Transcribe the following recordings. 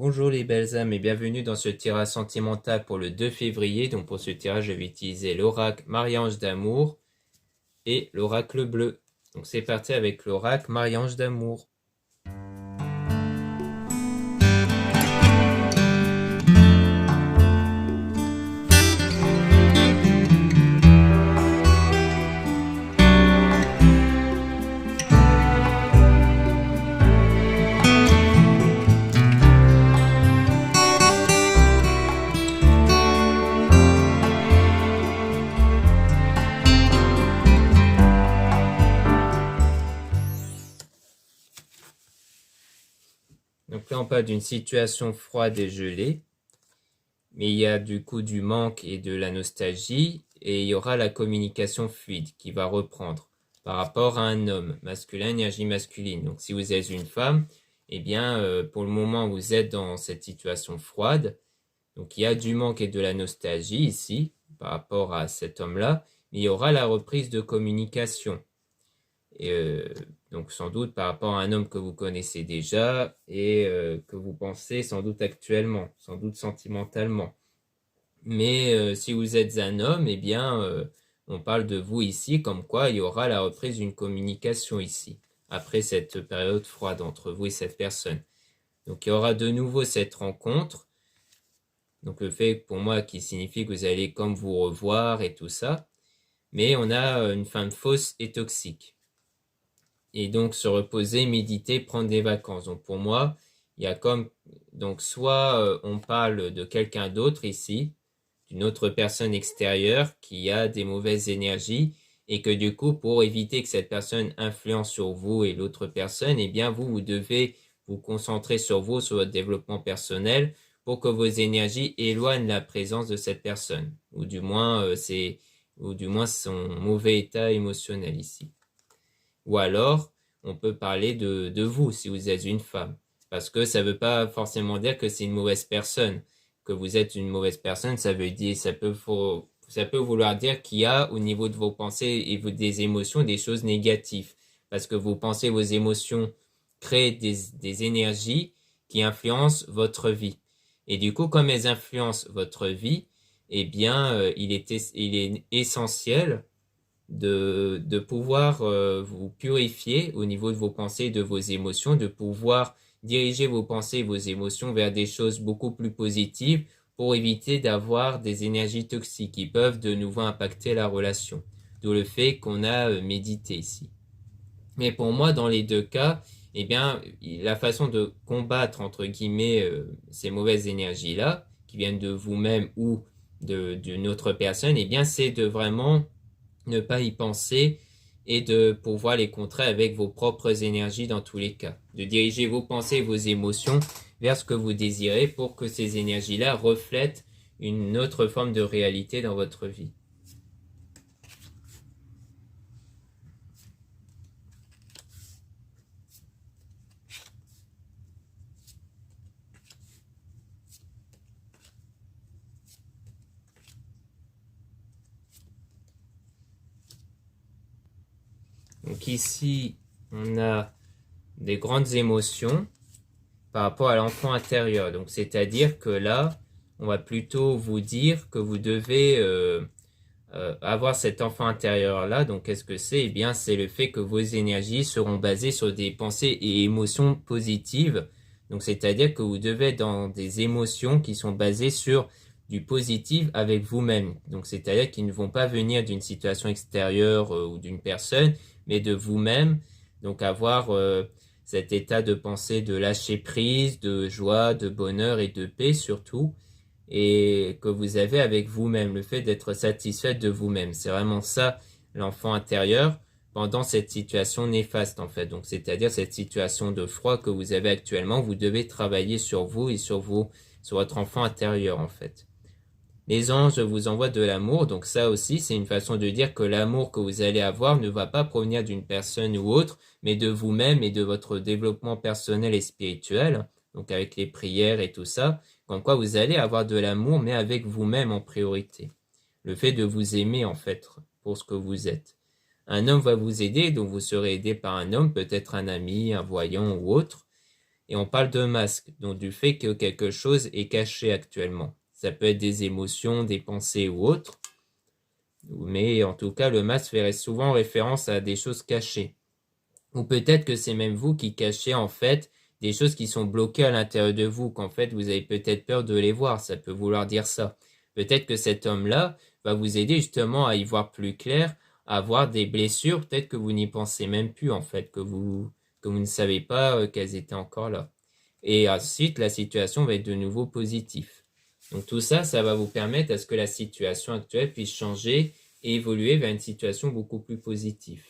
Bonjour les belles âmes et bienvenue dans ce tirage sentimental pour le 2 février. Donc pour ce tirage, je vais utiliser l'oracle Marie-Ange d'amour et l'oracle bleu. Donc c'est parti avec l'oracle Marie-Ange d'amour. Donc là, on parle d'une situation froide et gelée, mais il y a du coup du manque et de la nostalgie, et il y aura la communication fluide qui va reprendre par rapport à un homme, masculin, énergie masculine. Donc si vous êtes une femme, eh bien, pour le moment, vous êtes dans cette situation froide. Donc il y a du manque et de la nostalgie ici, par rapport à cet homme-là, mais il y aura la reprise de communication. Et donc sans doute par rapport à un homme que vous connaissez déjà et que vous pensez sans doute actuellement, sans doute sentimentalement. Mais si vous êtes un homme, eh bien, on parle de vous ici, comme quoi il y aura la reprise d'une communication ici, après cette période froide entre vous et cette personne. Donc il y aura de nouveau cette rencontre. Donc le fait pour moi qui signifie que vous allez comme vous revoir et tout ça. Mais on a une fin de fausse et toxique. Et donc se reposer, méditer, prendre des vacances. Donc pour moi, il y a comme donc soit on parle de quelqu'un d'autre ici, d'une autre personne extérieure qui a des mauvaises énergies et que du coup pour éviter que cette personne influence sur vous et l'autre personne, eh bien vous vous devez vous concentrer sur vous, sur votre développement personnel pour que vos énergies éloignent la présence de cette personne ou du moins son mauvais état émotionnel ici. Ou alors, on peut parler de vous si vous êtes une femme. Parce que ça ne veut pas forcément dire que c'est une mauvaise personne. Que vous êtes une mauvaise personne, ça peut vouloir dire qu'il y a au niveau de vos pensées et des émotions des choses négatives. Parce que vos pensées, vos émotions créent des énergies qui influencent votre vie. Et du coup, comme elles influencent votre vie, eh bien, il est essentiel de pouvoir vous purifier au niveau de vos pensées et de vos émotions, de pouvoir diriger vos pensées et vos émotions vers des choses beaucoup plus positives pour éviter d'avoir des énergies toxiques qui peuvent de nouveau impacter la relation. D'où le fait qu'on a médité ici. Mais pour moi, dans les deux cas, eh bien, la façon de combattre, entre guillemets, ces mauvaises énergies-là, qui viennent de vous-même ou d'une autre personne, eh bien, c'est de vraiment ne pas y penser et de pouvoir les contrer avec vos propres énergies dans tous les cas. De diriger vos pensées et vos émotions vers ce que vous désirez pour que ces énergies-là reflètent une autre forme de réalité dans votre vie. Donc ici, on a des grandes émotions par rapport à l'enfant intérieur. Donc c'est-à-dire que là, on va plutôt vous dire que vous devez avoir cet enfant intérieur-là. Donc qu'est-ce que c'est? Eh bien, c'est le fait que vos énergies seront basées sur des pensées et émotions positives. Donc c'est-à-dire que vous devez être dans des émotions qui sont basées sur du positif avec vous-même. Donc c'est-à-dire qu'ils ne vont pas venir d'une situation extérieure ou d'une personne, mais de vous-même. Donc avoir cet état de pensée de lâcher prise, de joie, de bonheur et de paix surtout, et que vous avez avec vous-même, le fait d'être satisfait de vous-même. C'est vraiment ça, l'enfant intérieur, pendant cette situation néfaste en fait. Donc c'est-à-dire cette situation de froid que vous avez actuellement, vous devez travailler sur vous et sur votre enfant intérieur en fait. Les anges vous envoient de l'amour, donc ça aussi c'est une façon de dire que l'amour que vous allez avoir ne va pas provenir d'une personne ou autre, mais de vous-même et de votre développement personnel et spirituel, donc avec les prières et tout ça, comme quoi vous allez avoir de l'amour, mais avec vous-même en priorité. Le fait de vous aimer en fait, pour ce que vous êtes. Un homme va vous aider, donc vous serez aidé par un homme, peut-être un ami, un voyant ou autre, et on parle de masque, donc du fait que quelque chose est caché actuellement. Ça peut être des émotions, des pensées ou autres, mais en tout cas, le masque ferait souvent référence à des choses cachées. Ou peut-être que c'est même vous qui cachez en fait des choses qui sont bloquées à l'intérieur de vous, qu'en fait vous avez peut-être peur de les voir, ça peut vouloir dire ça. Peut-être que cet homme-là va vous aider justement à y voir plus clair, à voir des blessures, peut-être que vous n'y pensez même plus en fait, que vous ne savez pas qu'elles étaient encore là. Et ensuite, la situation va être de nouveau positive. Donc tout ça, ça va vous permettre à ce que la situation actuelle puisse changer et évoluer vers une situation beaucoup plus positive.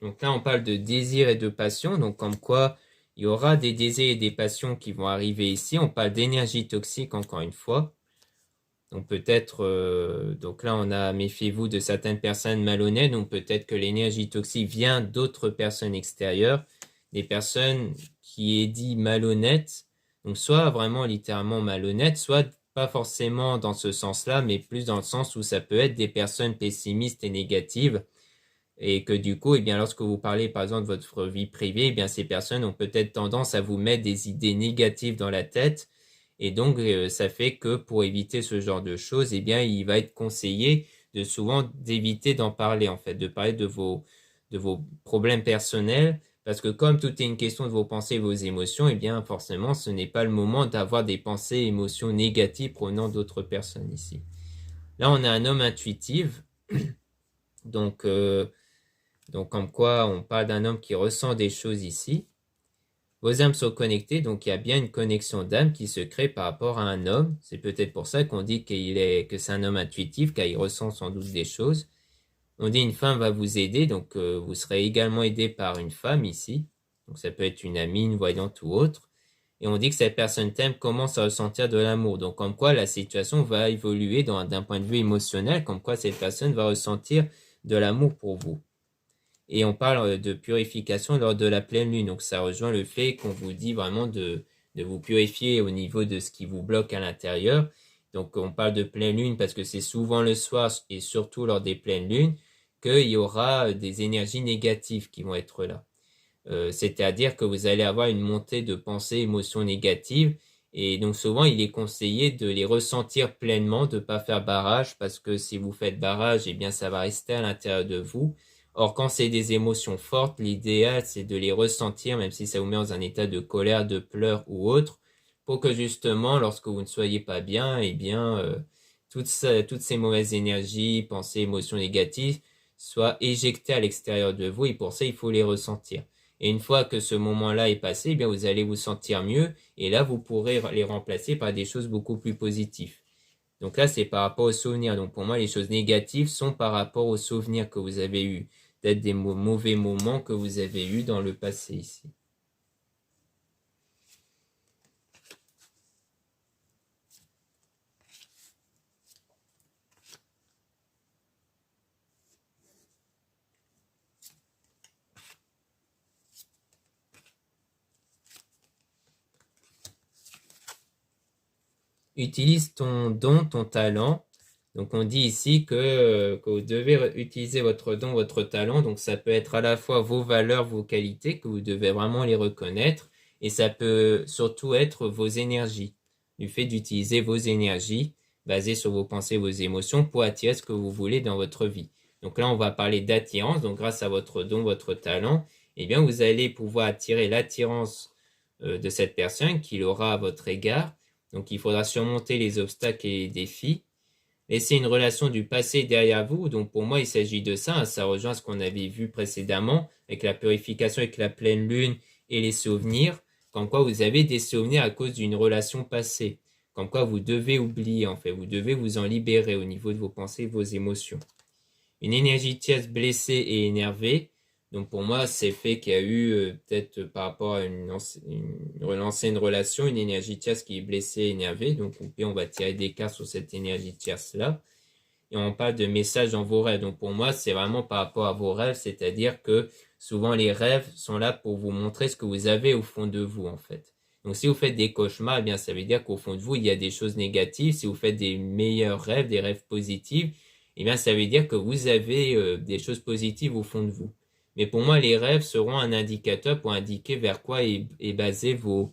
Donc là, on parle de désir et de passion, donc comme quoi il y aura des désirs et des passions qui vont arriver ici. On parle d'énergie toxique encore une fois. Donc peut-être, donc là on a méfiez-vous de certaines personnes malhonnêtes, donc peut-être que l'énergie toxique vient d'autres personnes extérieures, des personnes qui est dit malhonnêtes, donc soit vraiment littéralement malhonnêtes, soit pas forcément dans ce sens-là, mais plus dans le sens où ça peut être des personnes pessimistes et négatives, et que du coup, eh bien, lorsque vous parlez par exemple de votre vie privée, eh bien, ces personnes ont peut-être tendance à vous mettre des idées négatives dans la tête. Et donc, ça fait que pour éviter ce genre de choses, eh bien, il va être conseillé de souvent d'éviter d'en parler, en fait, de parler de vos problèmes personnels. Parce que comme tout est une question de vos pensées et vos émotions, eh bien, forcément, ce n'est pas le moment d'avoir des pensées et émotions négatives provenant d'autres personnes ici. Là, on a un homme intuitif. Donc, donc, comme quoi on parle d'un homme qui ressent des choses ici. Vos âmes sont connectées, donc il y a bien une connexion d'âme qui se crée par rapport à un homme. C'est peut-être pour ça qu'on dit que c'est un homme intuitif, car il ressent sans doute des choses. On dit une femme va vous aider, donc vous serez également aidé par une femme ici. Donc ça peut être une amie, une voyante ou autre. Et on dit que cette personne t'aime commence à ressentir de l'amour. Donc comme quoi la situation va évoluer d'un point de vue émotionnel, comme quoi cette personne va ressentir de l'amour pour vous. Et on parle de purification lors de la pleine lune. Donc ça rejoint le fait qu'on vous dit vraiment de vous purifier au niveau de ce qui vous bloque à l'intérieur. Donc on parle de pleine lune parce que c'est souvent le soir et surtout lors des pleines lunes qu'il y aura des énergies négatives qui vont être là. C'est-à-dire que vous allez avoir une montée de pensées, émotions négatives. Et donc souvent, il est conseillé de les ressentir pleinement, de ne pas faire barrage, parce que si vous faites barrage, eh bien, ça va rester à l'intérieur de vous. Or, quand c'est des émotions fortes, l'idéal, c'est de les ressentir, même si ça vous met dans un état de colère, de pleurs ou autre, pour que justement, lorsque vous ne soyez pas bien, eh bien, toutes ces mauvaises énergies, pensées, émotions négatives, soient éjectées à l'extérieur de vous, et pour ça, il faut les ressentir. Et une fois que ce moment-là est passé, eh bien, vous allez vous sentir mieux, et là, vous pourrez les remplacer par des choses beaucoup plus positives. Donc là, c'est par rapport aux souvenirs. Donc pour moi, les choses négatives sont par rapport aux souvenirs que vous avez eus, peut-être des mauvais moments que vous avez eus dans le passé ici. Utilise ton don, ton talent. Donc on dit ici que vous devez utiliser votre don, votre talent. Donc ça peut être à la fois vos valeurs, vos qualités, que vous devez vraiment les reconnaître. Et ça peut surtout être vos énergies. Du fait d'utiliser vos énergies basées sur vos pensées, vos émotions pour attirer ce que vous voulez dans votre vie. Donc là, on va parler d'attirance. Donc grâce à votre don, votre talent, eh bien vous allez pouvoir attirer l'attirance de cette personne qu'il aura à votre égard. Donc il faudra surmonter les obstacles et les défis. Laisser une relation du passé derrière vous. Donc pour moi, il s'agit de ça. Ça rejoint ce qu'on avait vu précédemment avec la purification, avec la pleine lune et les souvenirs. Comme quoi vous avez des souvenirs à cause d'une relation passée. Comme quoi vous devez oublier en fait. Vous devez vous en libérer au niveau de vos pensées, vos émotions. Une énergie tierce blessée et énervée. Donc pour moi, c'est fait qu'il y a eu peut-être par rapport à une ancienne relation, une énergie tierce qui est blessée, énervée. Donc on va tirer des cartes sur cette énergie tierce-là. et on parle de messages dans vos rêves. Donc pour moi, c'est vraiment par rapport à vos rêves, c'est-à-dire que souvent les rêves sont là pour vous montrer ce que vous avez au fond de vous en fait. Donc si vous faites des cauchemars, eh bien ça veut dire qu'au fond de vous, il y a des choses négatives. Si vous faites des meilleurs rêves, des rêves positifs, eh bien ça veut dire que vous avez des choses positives au fond de vous. Mais pour moi, les rêves seront un indicateur pour indiquer vers quoi est basé vos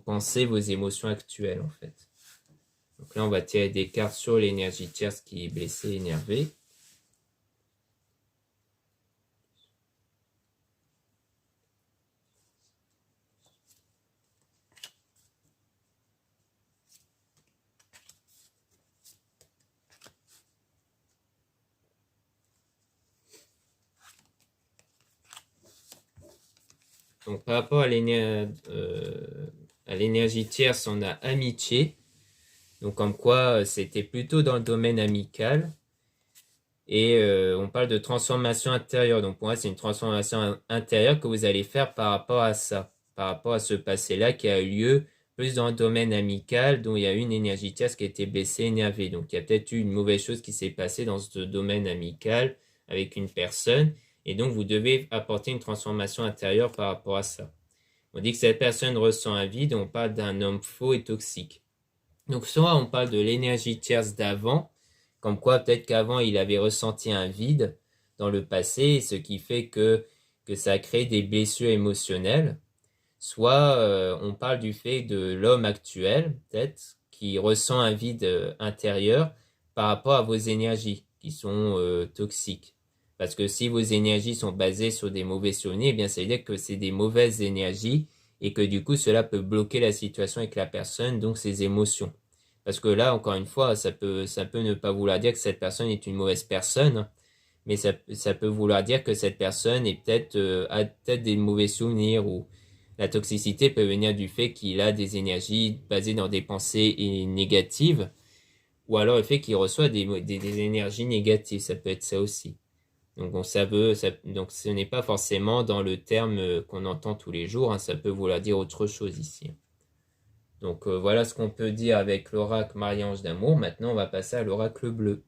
pensées, vos émotions actuelles en fait. Donc là, on va tirer des cartes sur l'énergie tierce qui est blessée, énervée. Donc par rapport à l'énergie tierce, on a amitié. Donc comme quoi c'était plutôt dans le domaine amical. Et on parle de transformation intérieure. Donc pour moi, c'est une transformation intérieure que vous allez faire par rapport à ça, par rapport à ce passé-là qui a eu lieu plus dans le domaine amical, dont il y a eu une énergie tierce qui a été blessée, énervée. Donc il y a peut-être eu une mauvaise chose qui s'est passée dans ce domaine amical avec une personne. Et donc vous devez apporter une transformation intérieure par rapport à ça. On dit que cette personne ressent un vide, on parle d'un homme faux et toxique. Donc soit on parle de l'énergie tierce d'avant, comme quoi peut-être qu'avant il avait ressenti un vide dans le passé, ce qui fait que ça a créé des blessures émotionnelles. Soit on parle du fait de l'homme actuel, peut-être, qui ressent un vide intérieur par rapport à vos énergies qui sont toxiques. Parce que si vos énergies sont basées sur des mauvais souvenirs, eh bien ça veut dire que c'est des mauvaises énergies et que du coup cela peut bloquer la situation avec la personne, donc ses émotions. Parce que là, encore une fois, ça peut ne pas vouloir dire que cette personne est une mauvaise personne, mais ça peut vouloir dire que cette personne est a peut-être des mauvais souvenirs ou la toxicité peut venir du fait qu'il a des énergies basées dans des pensées négatives ou alors le fait qu'il reçoit des énergies négatives, ça peut être ça aussi. Donc donc ce n'est pas forcément dans le terme qu'on entend tous les jours, hein, ça peut vouloir dire autre chose ici. Donc voilà ce qu'on peut dire avec l'oracle Marie-Ange d'amour. Maintenant on va passer à l'oracle bleu.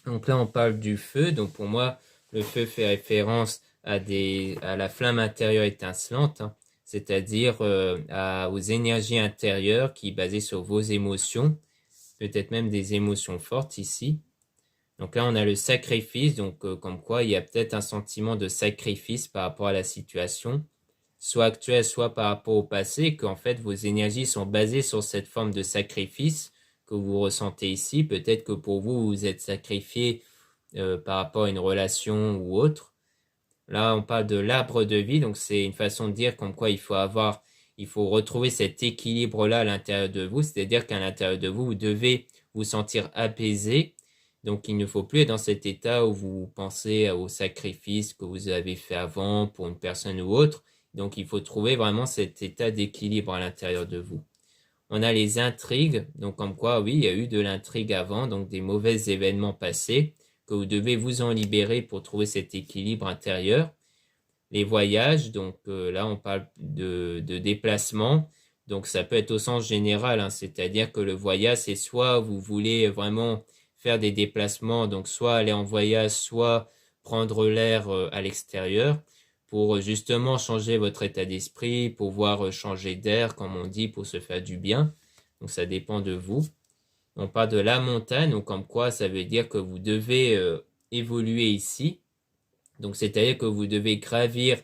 Donc là, on parle du feu. Donc pour moi, le feu fait référence à la flamme intérieure étincelante, hein, c'est-à-dire aux énergies intérieures qui sont basées sur vos émotions, peut-être même des émotions fortes ici. Donc là, on a le sacrifice, donc comme quoi il y a peut-être un sentiment de sacrifice par rapport à la situation, soit actuelle, soit par rapport au passé, qu'en fait vos énergies sont basées sur cette forme de sacrifice que vous ressentez ici. Peut-être que pour vous, vous êtes sacrifié par rapport à une relation ou autre. Là, on parle de l'arbre de vie, donc c'est une façon de dire comme quoi il faut retrouver cet équilibre-là à l'intérieur de vous, c'est-à-dire qu'à l'intérieur de vous, vous devez vous sentir apaisé. Donc, il ne faut plus être dans cet état où vous pensez au sacrifice que vous avez fait avant pour une personne ou autre. Donc, il faut trouver vraiment cet état d'équilibre à l'intérieur de vous. On a les intrigues, donc comme quoi, oui, il y a eu de l'intrigue avant, donc des mauvais événements passés, que vous devez vous en libérer pour trouver cet équilibre intérieur. Les voyages, donc là, on parle de déplacement, donc ça peut être au sens général, hein, c'est-à-dire que le voyage, c'est soit vous voulez vraiment faire des déplacements, donc soit aller en voyage, soit prendre l'air à l'extérieur, pour justement changer votre état d'esprit, pouvoir changer d'air, comme on dit, pour se faire du bien. Donc ça dépend de vous. On parle de la montagne, donc comme quoi ça veut dire que vous devez évoluer ici. Donc c'est-à-dire que vous devez gravir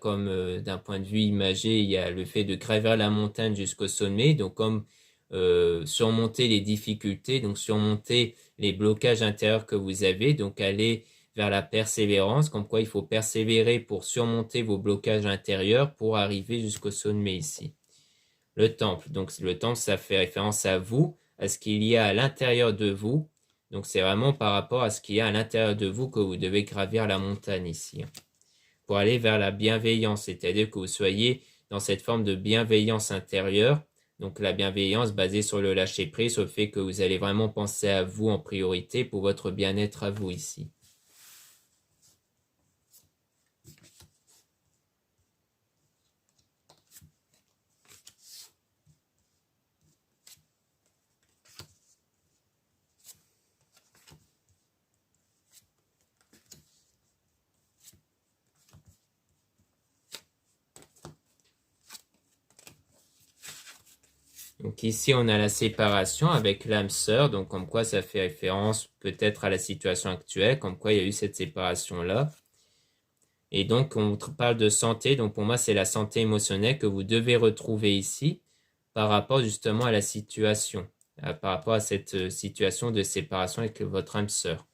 comme d'un point de vue imagé, il y a le fait de gravir la montagne jusqu'au sommet, donc comme surmonter les difficultés, donc surmonter les blocages intérieurs que vous avez, donc aller vers la persévérance, comme quoi il faut persévérer pour surmonter vos blocages intérieurs pour arriver jusqu'au sommet ici. Le temple, donc le temple, ça fait référence à vous, à ce qu'il y a à l'intérieur de vous. Donc c'est vraiment par rapport à ce qu'il y a à l'intérieur de vous que vous devez gravir la montagne ici, pour aller vers la bienveillance, c'est-à-dire que vous soyez dans cette forme de bienveillance intérieure. Donc la bienveillance basée sur le lâcher-prise, sur le fait que vous allez vraiment penser à vous en priorité pour votre bien-être à vous ici. Donc ici, on a la séparation avec l'âme sœur, donc comme quoi ça fait référence peut-être à la situation actuelle, comme quoi il y a eu cette séparation-là. Et donc, on parle de santé, donc pour moi, c'est la santé émotionnelle que vous devez retrouver ici par rapport justement à la situation, par rapport à cette situation de séparation avec votre âme sœur.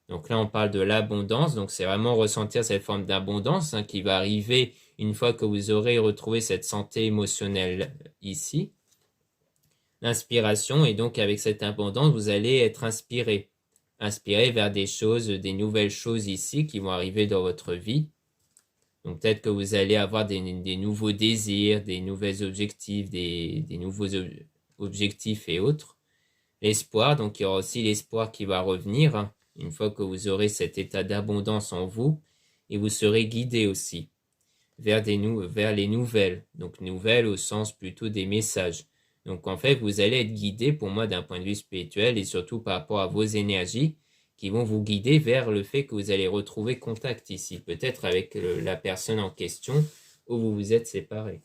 Donc là, on parle de l'abondance, donc c'est vraiment ressentir cette forme d'abondance qui va arriver une fois que vous aurez retrouvé cette santé émotionnelle ici. L'inspiration, et donc avec cette abondance, vous allez être inspiré vers des choses, des nouvelles choses ici qui vont arriver dans votre vie. Donc peut-être que vous allez avoir des nouveaux désirs, des nouveaux objectifs, des nouveaux objectifs et autres. L'espoir, donc il y aura aussi l'espoir qui va revenir une fois que vous aurez cet état d'abondance en vous, et vous serez guidé aussi vers les nouvelles, donc nouvelles au sens plutôt des messages. Donc en fait, vous allez être guidé pour moi d'un point de vue spirituel et surtout par rapport à vos énergies qui vont vous guider vers le fait que vous allez retrouver contact ici, peut-être avec la personne en question où vous vous êtes séparés.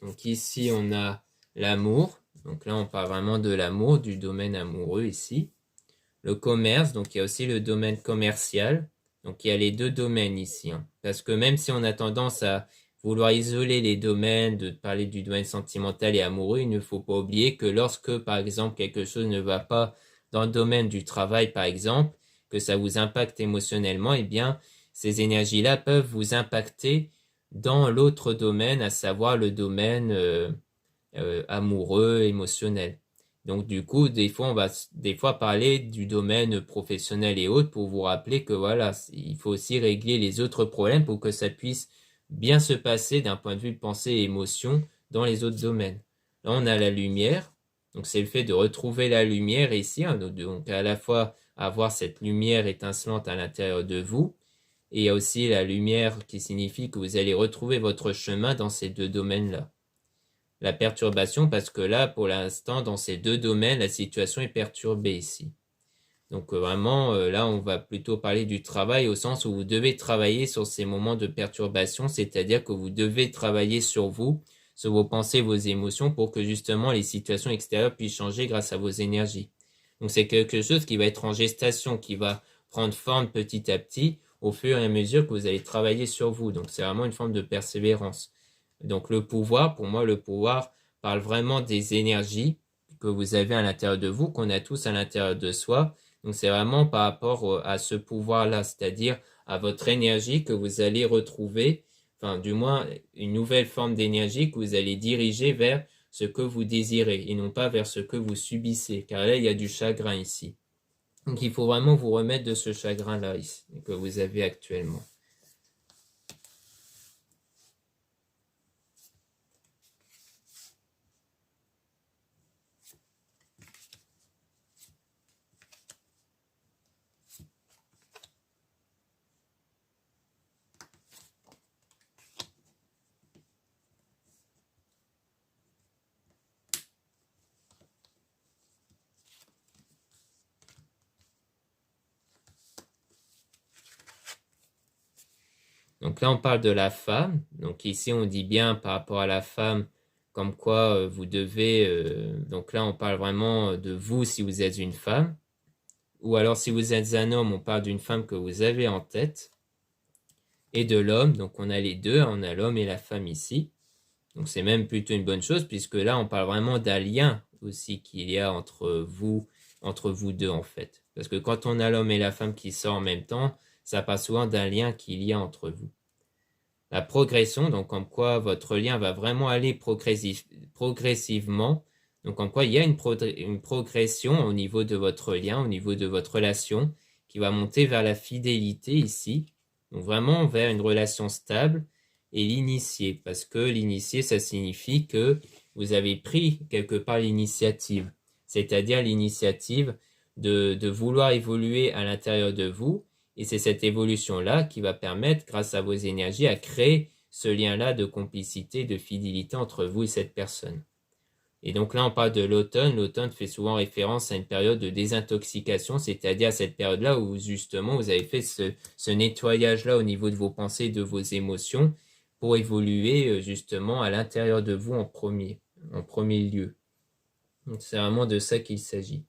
Donc ici, on a l'amour. Donc là, on parle vraiment de l'amour, du domaine amoureux ici. Le commerce, donc il y a aussi le domaine commercial. Donc il y a les deux domaines ici. Parce que même si on a tendance à vouloir isoler les domaines, de parler du domaine sentimental et amoureux, il ne faut pas oublier que lorsque, par exemple, quelque chose ne va pas dans le domaine du travail, par exemple, que ça vous impacte émotionnellement, eh bien, ces énergies-là peuvent vous impacter dans l'autre domaine, à savoir le domaine amoureux, émotionnel. Donc du coup, des fois, on va des fois parler du domaine professionnel et autres pour vous rappeler que voilà, il faut aussi régler les autres problèmes pour que ça puisse bien se passer d'un point de vue de pensée et émotion dans les autres domaines. Là, on a la lumière. Donc c'est le fait de retrouver la lumière ici, donc à la fois avoir cette lumière étincelante à l'intérieur de vous, et il y a aussi la lumière qui signifie que vous allez retrouver votre chemin dans ces deux domaines-là. La perturbation, parce que là, pour l'instant, dans ces deux domaines, la situation est perturbée ici. Donc vraiment, là, on va plutôt parler du travail au sens où vous devez travailler sur ces moments de perturbation, c'est-à-dire que vous devez travailler sur vous, sur vos pensées, vos émotions, pour que justement les situations extérieures puissent changer grâce à vos énergies. Donc c'est quelque chose qui va être en gestation, qui va prendre forme petit à petit au fur et à mesure que vous allez travailler sur vous. Donc c'est vraiment une forme de persévérance. Donc le pouvoir, pour moi, le pouvoir parle vraiment des énergies que vous avez à l'intérieur de vous, qu'on a tous à l'intérieur de soi. Donc c'est vraiment par rapport à ce pouvoir-là, c'est-à-dire à votre énergie que vous allez retrouver, enfin du moins une nouvelle forme d'énergie que vous allez diriger vers ce que vous désirez et non pas vers ce que vous subissez, car là il y a du chagrin ici. Donc il faut vraiment vous remettre de ce chagrin-là ici, que vous avez actuellement. Donc là, on parle de la femme. Donc ici, on dit bien par rapport à la femme comme quoi vous devez, donc là on parle vraiment de vous si vous êtes une femme, ou alors si vous êtes un homme, on parle d'une femme que vous avez en tête, et de l'homme, donc on a les deux, on a l'homme et la femme ici. Donc c'est même plutôt une bonne chose, puisque là on parle vraiment d'un lien aussi qu'il y a entre vous deux en fait. Parce que quand on a l'homme et la femme qui sortent en même temps, ça parle souvent d'un lien qu'il y a entre vous. La progression, donc comme quoi votre lien va vraiment aller progressivement, donc comme quoi il y a une progression au niveau de votre lien, au niveau de votre relation, qui va monter vers la fidélité ici, donc vraiment vers une relation stable, et l'initié, parce que l'initié, ça signifie que vous avez pris quelque part l'initiative, c'est-à-dire l'initiative de vouloir évoluer à l'intérieur de vous, et c'est cette évolution-là qui va permettre, grâce à vos énergies, à créer ce lien-là de complicité, de fidélité entre vous et cette personne. Et donc là, on parle de l'automne. L'automne fait souvent référence à une période de désintoxication, c'est-à-dire à cette période-là où justement vous avez fait ce nettoyage-là au niveau de vos pensées, de vos émotions, pour évoluer justement à l'intérieur de vous en premier lieu. Donc c'est vraiment de ça qu'il s'agit.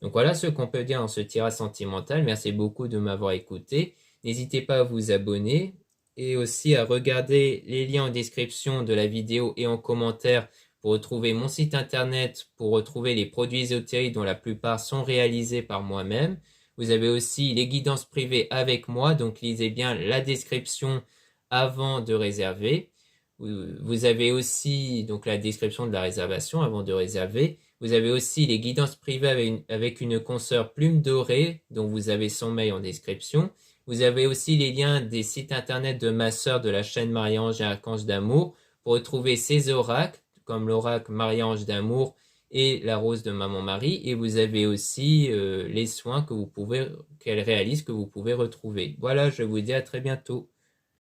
Donc voilà ce qu'on peut dire dans ce tirage sentimental. Merci beaucoup de m'avoir écouté. N'hésitez pas à vous abonner et aussi à regarder les liens en description de la vidéo et en commentaire pour retrouver mon site internet, pour retrouver les produits ésotériques dont la plupart sont réalisés par moi-même. Vous avez aussi les guidances privées avec moi, donc lisez bien la description avant de réserver. Vous avez aussi donc la description de la réservation avant de réserver. Vous avez aussi les guidances privées avec une consoeur Plume Dorée, dont vous avez son mail en description. Vous avez aussi les liens des sites internet de ma sœur de la chaîne Marie-Ange et Archange d'Amour pour retrouver ses oracles, comme l'oracle Marie-Ange d'Amour et la rose de Maman Marie. Et vous avez aussi les soins qu'elle réalise, que vous pouvez retrouver. Voilà, je vous dis à très bientôt.